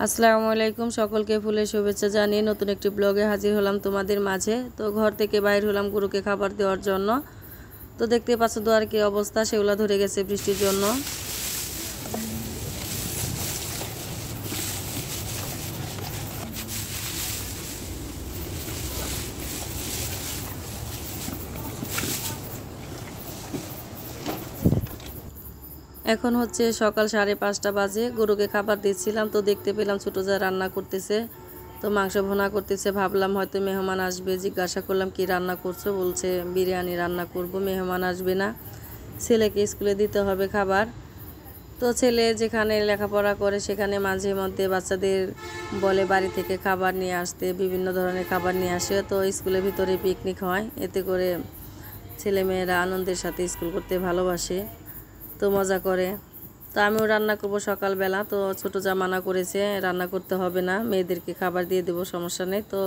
আসসালামু আলাইকুম, সকলকে ফুলের শুভেচ্ছা জানিয়ে নতুন একটি ব্লগে হাজির হলাম তোমাদের মাঝে। তো ঘর থেকে বাইর হলাম গরুকে খাবার দেওয়ার জন্য। তো দেখতে পাচ্ছ দোয়ার কি অবস্থা, সেগুলা ধরে গেছে বৃষ্টির জন্য। এখন হচ্ছে সকাল 5:30 বাজে, গরুকে খাবার দিচ্ছিলাম। তো দেখতে পেলাম ছোট যা রান্না করতেছে, তো মাংস ভুনা করতেছে। ভাবলাম হয়তো মেহমান আসবে, জিজ্ঞাসা করলাম কি রান্না করছো, বলছে বিরিয়ানি রান্না করব, মেহমান আসবে না, ছেলেকে স্কুলে দিতে হবে খাবার। তো ছেলে যেখানে লেখাপড়া করে সেখানে মাঝে মধ্যে বাচ্চাদের বলে বাড়ি থেকে খাবার নিয়ে আসতে, বিভিন্ন ধরনের খাবার নিয়ে আসে। তো স্কুলের ভিতরে পিকনিক হয়, এতে করে ছেলেমেয়েরা আনন্দের সাথে স্কুল করতে ভালোবাসে, তো মজা করে। তো আমিও রান্না করব সকালবেলা। তো ছোটো যা মানা করেছে রান্না করতে হবে না, মেয়েদেরকে খাবার দিয়ে দেবো, সমস্যা নেই। তো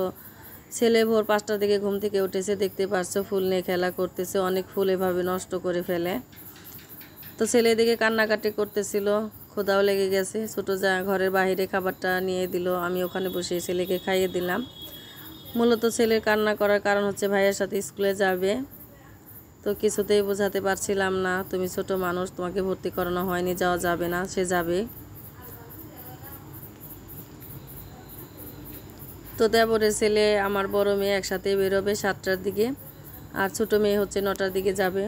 ছেলে ভোর 5টার দিকে ঘুম থেকে উঠেছে, দেখতে পাচ্ছ ফুল নিয়ে খেলা করতেছে, অনেক ফুল এভাবে নষ্ট করে ফেলে। তো ছেলে দিকে কান্নাকাটি করতেছিল, ক্ষুধাও লেগে গেছে। ছোটো যা ঘরের বাইরে খাবারটা নিয়ে দিল, আমি ওখানে বসে ছেলেকে খাইয়ে দিলাম। মূলত ছেলের কান্না করার কারণ হচ্ছে ভাইয়ের সাথে স্কুলে যাবে। তো কিছুতেই বোঝাতে পারছিলাম না, তুমি ছোট মানুষ, তোমাকে ভর্তি করানো হয়নি, যাওয়া যাবে না, সে যাবে। তো দেবরের ছেলে আমার বড় মেয়ে একসাথে বেরোবে 7টার দিকে, আর ছোট মেয়ে হচ্ছে 9টার দিকে যাবে।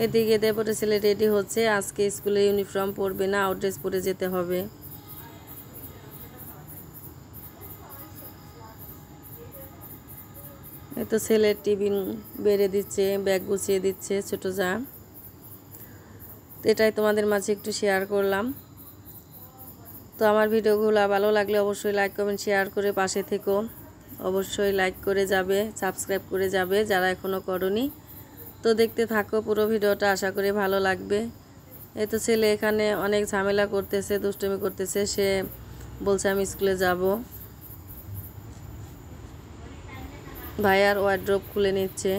এদিকে দেবরের ছেলে রেডি হচ্ছে, আজকে স্কুলে ইউনিফর্ম পরবে না, আউট ড্রেস পরে যেতে হবে। এই তো ছেলের টিফিন বেড়ে দিচ্ছে, ব্যাগ গুছিয়ে দিচ্ছে ছোট যা। তো এটাই তোমাদের মাঝে একটু শেয়ার করলাম। তো আমার ভিডিওগুলো ভালো লাগলে অবশ্যই লাইক কমেন্ট শেয়ার করে পাশে থেকো। অবশ্যই লাইক করে যাবে, সাবস্ক্রাইব করে যাবে যারা এখনও করনি। তো দেখতে থাকো পুরো ভিডিওটা, আশা করি ভালো লাগবে। এই তো ছেলে এখানে অনেক ঝামেলা করতেছে, দুষ্টুমি করতেছে, সে বলছে আমি স্কুলে যাব। ভাইয়ার ওয়ার্ড্রোব খুলে নিচ্ছে।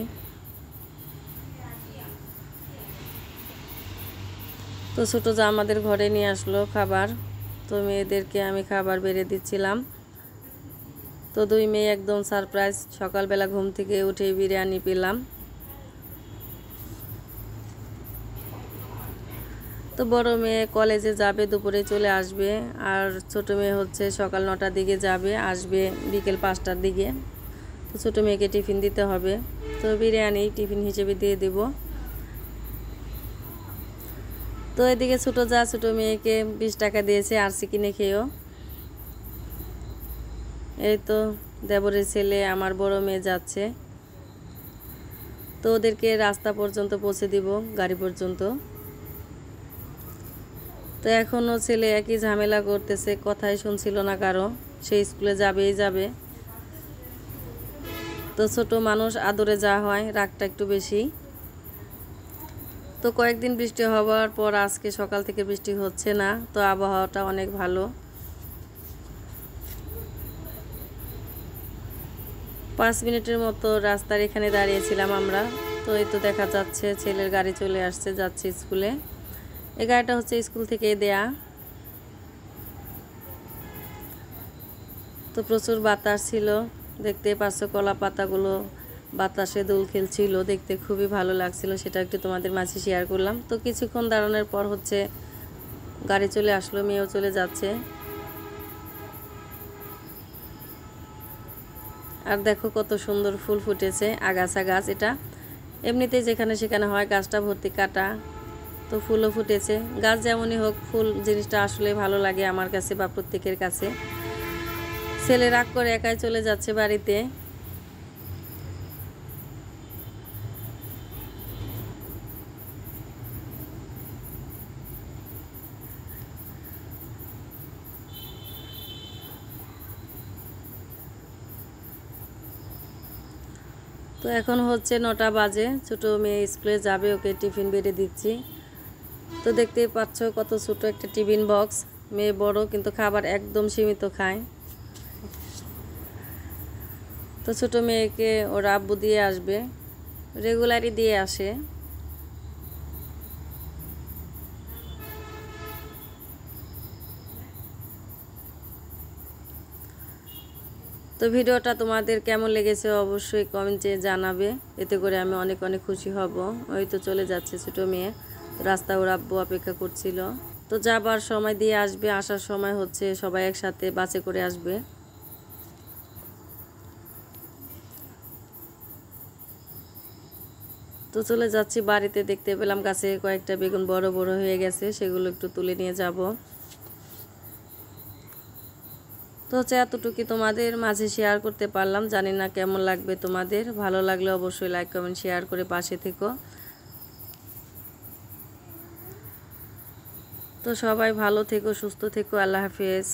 তো ছোটো যা আমাদের ঘরে নিয়ে আসলো খাবার, তো মেয়েদেরকে আমি খাবার বেড়ে দিচ্ছিলাম। তো দুই মেয়ে একদম সারপ্রাইজ, সকালবেলা ঘুম থেকে উঠে বিরিয়ানি পেলাম। তো বড় মেয়ে কলেজে যাবে, দুপুরে চলে আসবে, আর ছোট মেয়ে হচ্ছে সকাল 9টার দিকে যাবে, আসবে বিকেল 5টার দিকে। তো ছোটো মেয়েকে টিফিন দিতে হবে, তো বিরিয়ানি টিফিন হিসেবে দিয়ে দেব। তো এদিকে ছোটো মেয়েকে 20 টাকা দিয়েছে, আরসি কিনে খেয়েও। এই তো দেবরের ছেলে আমার বড় মেয়ে যাচ্ছে, তো ওদেরকে রাস্তা পর্যন্ত পৌঁছে দিব, গাড়ি পর্যন্ত। তো এখনও ছেলে একই ঝামেলা করতেছে, কথাই শুনছিল না কারো, সে স্কুলে যাবেই যাবে। তো ছোট মানুষ, আদরে যা হয় রাগটা একটু বেশি। তো কয়েকদিন বৃষ্টি হওয়ার পর আজকে সকাল থেকে বৃষ্টি হচ্ছে না, তো আবহাওয়াটা অনেক ভালো। 5 মিনিটের মতো রাস্তার এখানে দাঁড়িয়েছিলাম আমরা। তো এই তো দেখা যাচ্ছে ছেলের গাড়ি চলে আসছে, যাচ্ছে স্কুলে। এই গাড়িটা হচ্ছে স্কুল থেকে দেয়া। তো প্রচুর বাতাস ছিল, দেখতে পাচ্ছ কলা পাতাগুলো বাতাসে দোল খেলছিল, দেখতে খুবই ভালো লাগছিল, সেটা একটু তোমাদের মাঝে শেয়ার করলাম। তো কিছুক্ষণ দাঁড়ানোর পর হচ্ছে গাড়ি চলে আসলো, মেয়েও চলে যাচ্ছে। আর দেখো কত সুন্দর ফুল ফুটেছে, আগাছা গাছ এটা, এমনিতেই যেখানে সেখানে হয়, গাছটা ভর্তি কাটা। তো ফুলও ফুটেছে, গাছ যেমনই হোক ফুল জিনিসটা আসলে ভালো লাগে আমার কাছে বা প্রত্যেকের কাছে। ছেলে রাগ করে একাই চলে যাচ্ছে বাড়িতে। তো এখন হচ্ছে 9টা বাজে, ছোটো মেয়ে স্কুলে যাবে, ওকে টিফিন বেড়ে দিচ্ছি। তো দেখতেই পাচ্ছ কত ছোট একটা টিফিন বক্স, মেয়ে বড় কিন্তু খাবার একদম সীমিত খায়। তো ছোটো মেয়েকে ওর আব্বু দিয়ে আসবে, রেগুলারই দিয়ে আসে। তো ভিডিওটা তোমাদের কেমন লেগেছে অবশ্যই কমেন্টে জানাবে, এতে করে আমি অনেক অনেক খুশি হব। ওই তো চলে যাচ্ছে ছোটো মেয়ে, তো রাস্তা ওর আব্বু অপেক্ষা করছিল। তো যাবার সময় দিয়ে আসবে, আসার সময় হচ্ছে সবাই একসাথে বাসে করে আসবে। তো চলে যাচ্ছি বাড়িতে, দেখতে পেলাম গাছে কয়েকটা বেগুন বড় বড় হয়ে গেছে, সেগুলো একটু তুলে নিয়ে যাব। তো হচ্ছে এতটুকু তোমাদের মাঝে শেয়ার করতে পারলাম, জানি না কেমন লাগবে তোমাদের। ভালো লাগলে অবশ্যই লাইক কমেন্ট শেয়ার করে পাশে থেকো। তো সবাই ভালো থেকো, সুস্থ থেকো, আল্লাহ হাফেজ।